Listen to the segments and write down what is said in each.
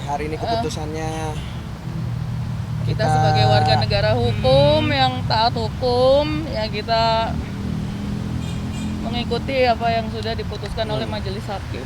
hari ini keputusannya. Kita sebagai warga negara hukum yang taat hukum, ya kita mengikuti apa yang sudah diputuskan oleh majelis hakim.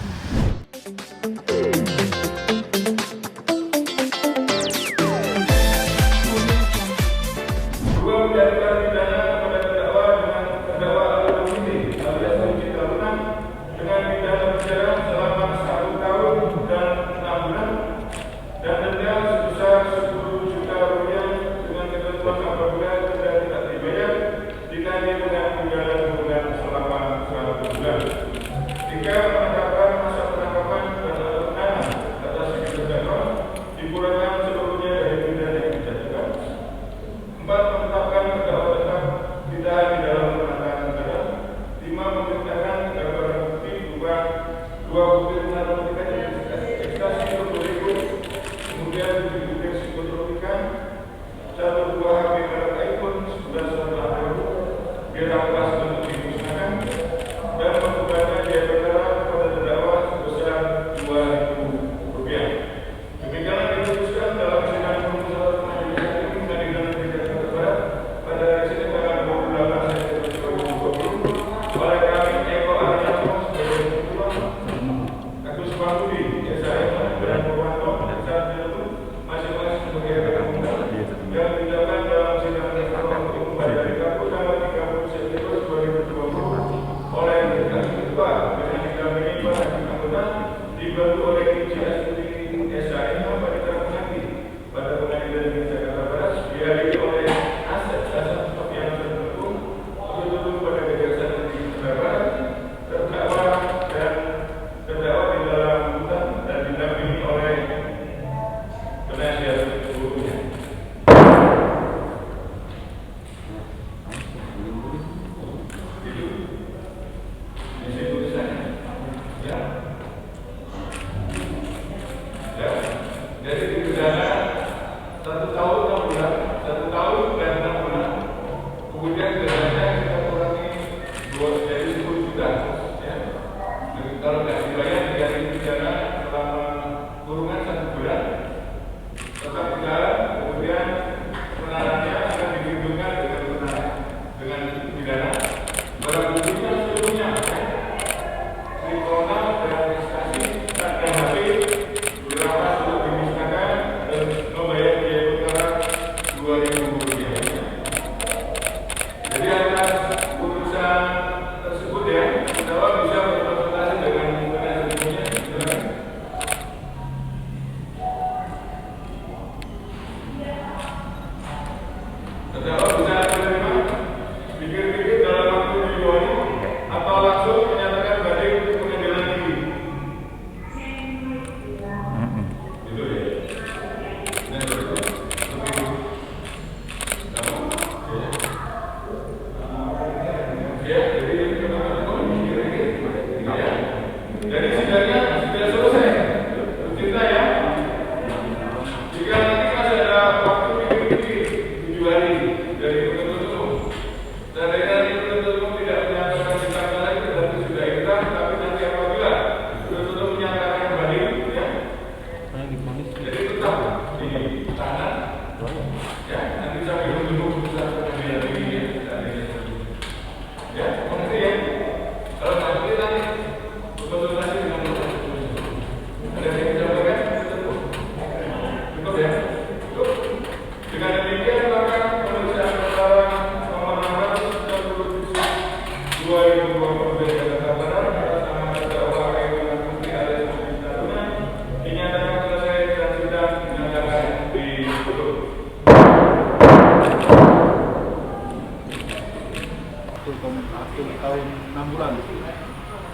Tahun 6 bulan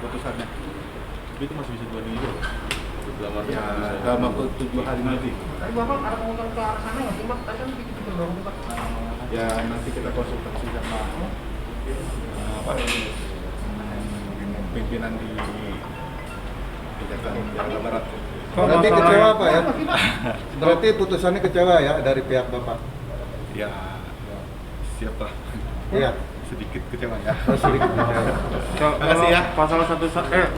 putusannya, itu masih bisa 2 minggu ya, dalam waktu 7 hari nanti. Tapi Bapak ada ngomong ke arah sana nggak sih Pak? Tadi kan begitu terdorong Pak. Ya nanti kita konsultasi sama pimpinan di Kejaksaan Jawa Barat. Berarti kecewa Pak ya? Berarti putusannya kecewa ya dari pihak Bapak? Ya siapa? Iya. sedikit kecewa ya. Sedikit. Makasih ya. Pasal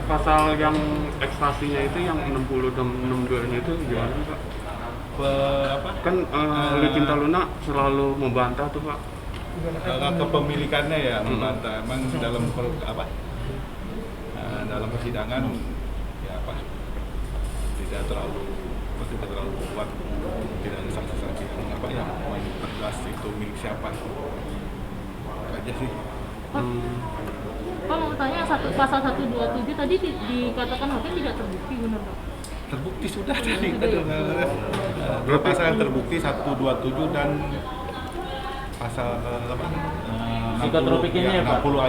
pasal yang ekstasinya itu yang 62 nya itu gimana sih, Pak? Apa? Kan Lucinta Luna selalu membantah tuh, Pak. Kepemilikannya ya membantah. Emang dalam apa? Dalam persidangan ya apa? Tidak terlalu kuat, tidak ada saksi-saksi yang apa yang tegas itu milik siapa. Aja sih. Pak mau tanya pasal 127 tadi dikatakan hakim tidak terbukti, benar Pak? Terbukti sudah tadi. Dua pasal yang terbukti 127 dan pasal apa? 60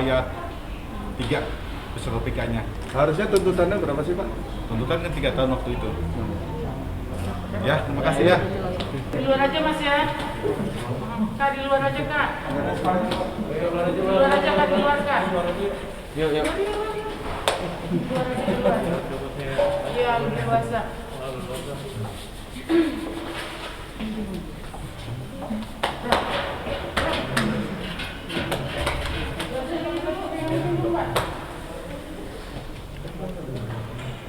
ayat 3 psikotropikanya. Harusnya tuntutannya berapa sih Pak? Tuntutan kan 3 tahun waktu itu. Ya, terima kasih ya. Di luar aja Mas ya. Kak di luar aja Kak. Di luar aja Kak, di luar Kak. Yuk. Di luar aja di luar. Iya, lebih puasa.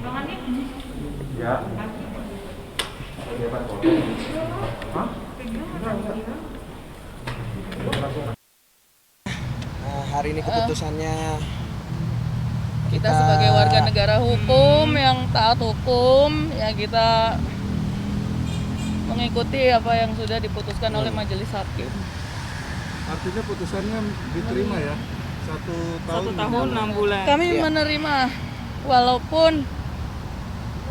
Bang Andi? Ya. Hari ini keputusannya Kita sebagai warga negara hukum yang taat hukum, ya kita mengikuti apa yang sudah diputuskan oleh majelis hakim. Artinya putusannya diterima ya? 1 tahun 1 tahun 6 bulan. Kami Iya. menerima, walaupun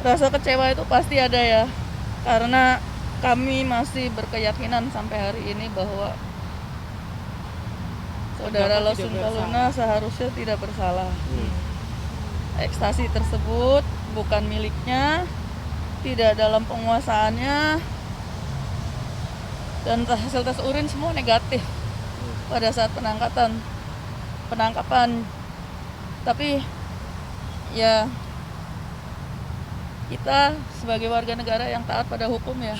rasa kecewa itu pasti ada ya, karena kami masih berkeyakinan sampai hari ini bahwa saudara Lucinta Luna seharusnya tidak bersalah. Ekstasi tersebut bukan miliknya, tidak dalam penguasaannya, dan hasil tes urin semua negatif pada saat penangkapan. Tapi ya kita sebagai warga negara yang taat pada hukum ya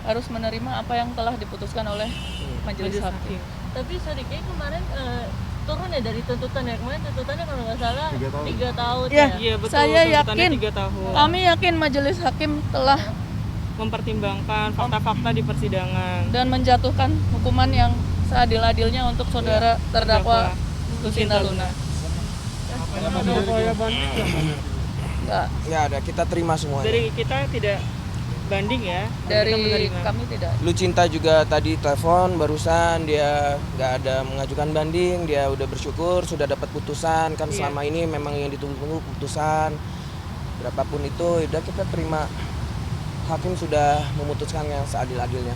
harus menerima apa yang telah diputuskan oleh majelis hakim. Tapi sorry, kayak kemarin turun ya dari tuntutan ya. Kemarin tuntutannya kalau nggak salah 3 tahun Ya, ya. betul, saya tuntutannya yakin, 3 tahun. kami yakin majelis hakim telah Mempertimbangkan fakta-fakta di persidangan. dan menjatuhkan hukuman yang seadil-adilnya untuk saudara terdakwa Lucinta Luna. Enggak, nggak ada, kita terima semuanya. Dari kita tidak banding ya. dari kita menerima. kami tidak. Lucinta juga tadi telepon barusan, dia nggak ada mengajukan banding, dia udah bersyukur sudah dapat putusan kan. Iya. Selama ini memang yang ditunggu-tunggu putusan berapapun itu udah kita terima. Hakim sudah memutuskan yang seadil-adilnya.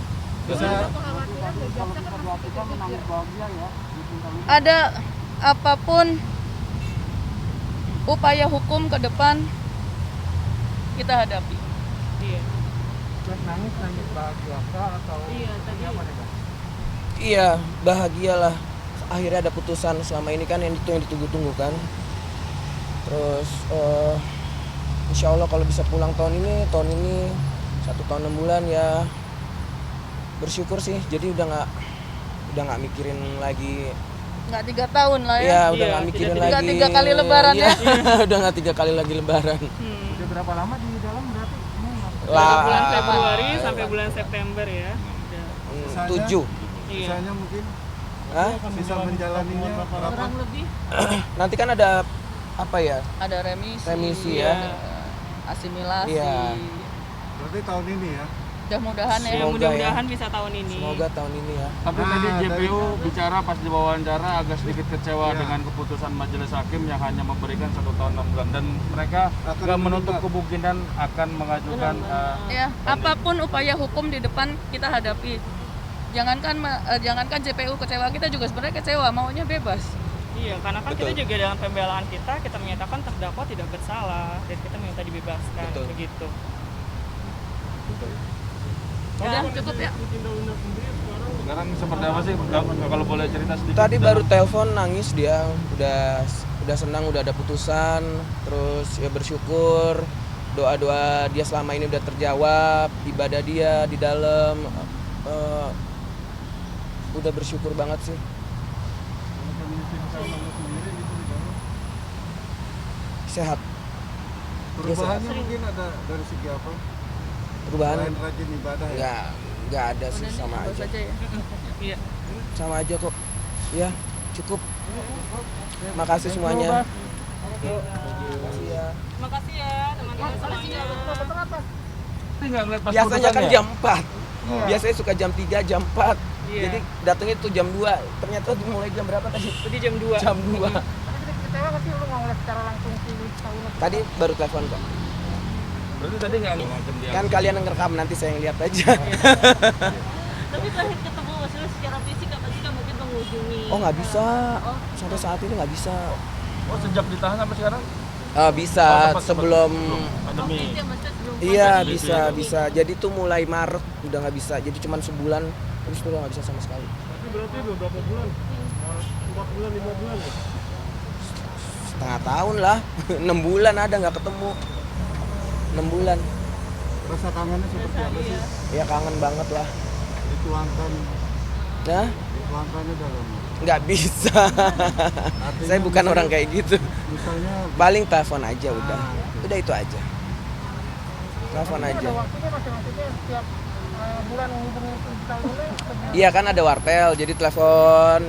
Ada apapun upaya hukum ke depan kita hadapi. Iya. Nangis bahagia atau Iya, tadi Iya, bahagialah. Akhirnya ada putusan. Selama ini kan yang itu yang ditunggu-tunggu kan. Terus insya Allah kalau bisa pulang tahun ini 1 tahun 6 bulan ya bersyukur sih. Jadi udah nggak mikirin lagi. Nggak 3 tahun lah ya. Ya udah Iya, nggak mikirin tidak lagi. 3 kali lebaran Iya, ya. udah nggak 3 kali lagi lebaran. udah berapa lama di dalam berarti? Dari bulan Februari sampai bulan September ya. Udah. 7. Iya. Sisanya mungkin Hah? sisa menjalaninya berapa? kurang lebih Nanti kan ada apa ya? Ada remisi Ya. ada asimilasi. Iya. Berarti tahun ini ya? Mudah-mudahan ya. Ya, Semoga mudah-mudahan bisa tahun ini. Semoga tahun ini ya. Tapi Nah, tadi dari JPU tadi- bicara pas diwawancara agak sedikit kecewa Ya. dengan keputusan majelis hakim yang hanya memberikan 1 tahun 6 bulan dan mereka Akan nggak menutup meningkat. kemungkinan akan mengajukan Ya, apapun upaya hukum di depan kita hadapi. Jangankan JPU kecewa, kita juga sebenarnya kecewa, maunya bebas. Iya, karena kan Betul. kita juga dengan pembelaan kita menyatakan terdakwa tidak bersalah dan kita minta dibebaskan Betul. begitu. Udah cukup ya. sekarang seperti apa sih kalau boleh cerita sedikit? Tadi baru telepon nangis dia, udah senang udah ada putusan, terus ya bersyukur, doa-doa dia selama ini udah terjawab, ibadah dia di dalam udah bersyukur banget sih. Sehat. Perubahannya mungkin ada dari segi apa? Perubahan Selain rajin ibadah ya? nggak ada sih, Udah nih, sama bos aja. ya. Iya. Sama aja kok. Ya, cukup. Makasih semuanya. Makasih ya. Makasih ya teman-teman semuanya. Biasanya kan jam 4. Biasanya suka jam 3, jam 4. Iya. Jadi datangnya tuh jam 2. Ternyata mulai jam berapa tadi? Tadi jam 2. Jam 2. Tapi kecewa nggak sih lu nggak ngeliat secara langsung si tahunan? Tadi baru telepon kok. Berarti tadi nggak macam dia. Kan kalian yang ngerekam, nanti saya yang lihat aja. Tapi terakhir ketemu maksudnya secara fisik apa sih nggak mungkin mengunjungi? Oh nggak bisa. Sampai saat ini nggak bisa. Oh sejak ditahan sampai sekarang? Bisa sebelum. Pandemi. Iya bisa. Jadi tuh mulai Maret udah nggak bisa. Jadi cuma sebulan terus tuh nggak bisa sama sekali. Berarti beberapa bulan? 4 bulan, 5 bulan ya? Setengah tahun lah. 6 bulan ada nggak ketemu. 6 bulan. Rasa kangennya seperti apa sih? Ya kangen banget lah. Dituangkan, Nah, dituangkannya dalam. nggak bisa. Saya bukan orang kayak gitu. Misalnya Paling telepon aja udah. Udah itu aja. Telepon aja. Ada waktunya maksudnya setiap bulan menghubungi tahunan? Iya kan ada wartel, jadi telepon.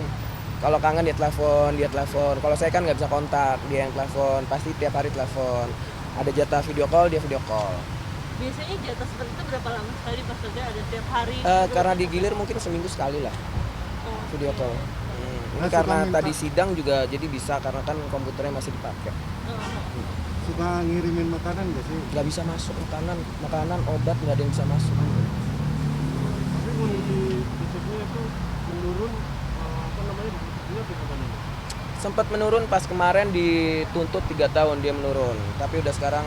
Kalau kangen dia telepon. Kalau saya kan nggak bisa kontak, dia yang telepon. Pasti tiap hari telepon. Ada jatah video call, dia video call. Biasanya jatah seperti itu berapa lama sekali pas kerja ada tiap hari? Karena digilir mungkin seminggu sekali lah Oh, video call. Ini Nah, karena suka minta- tadi sidang juga jadi bisa karena kan komputernya masih dipakai. suka ngirimin makanan nggak sih? Nggak bisa masuk makanan, obat nggak ada yang bisa masuk. Tapi kondisi fisiknya itu menurun, apa namanya, dia gimana? Sempat menurun pas kemarin dituntut 3 tahun dia menurun. Tapi udah sekarang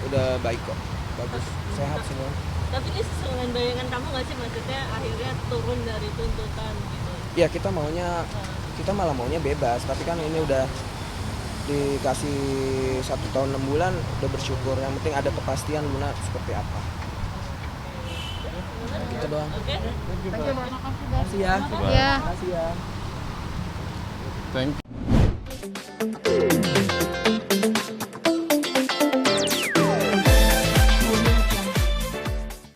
udah baik kok. Bagus, sehat semua. Tapi ini sesuai dengan bayangan kamu nggak sih maksudnya akhirnya turun dari tuntutan gitu? Ya kita malah maunya bebas. Tapi kan ini udah dikasih 1 tahun 6 bulan, udah bersyukur. Yang penting ada kepastian Luna seperti apa. Gitu doang. Oke? Makasih ya. Iya. Makasih ya. Thank you.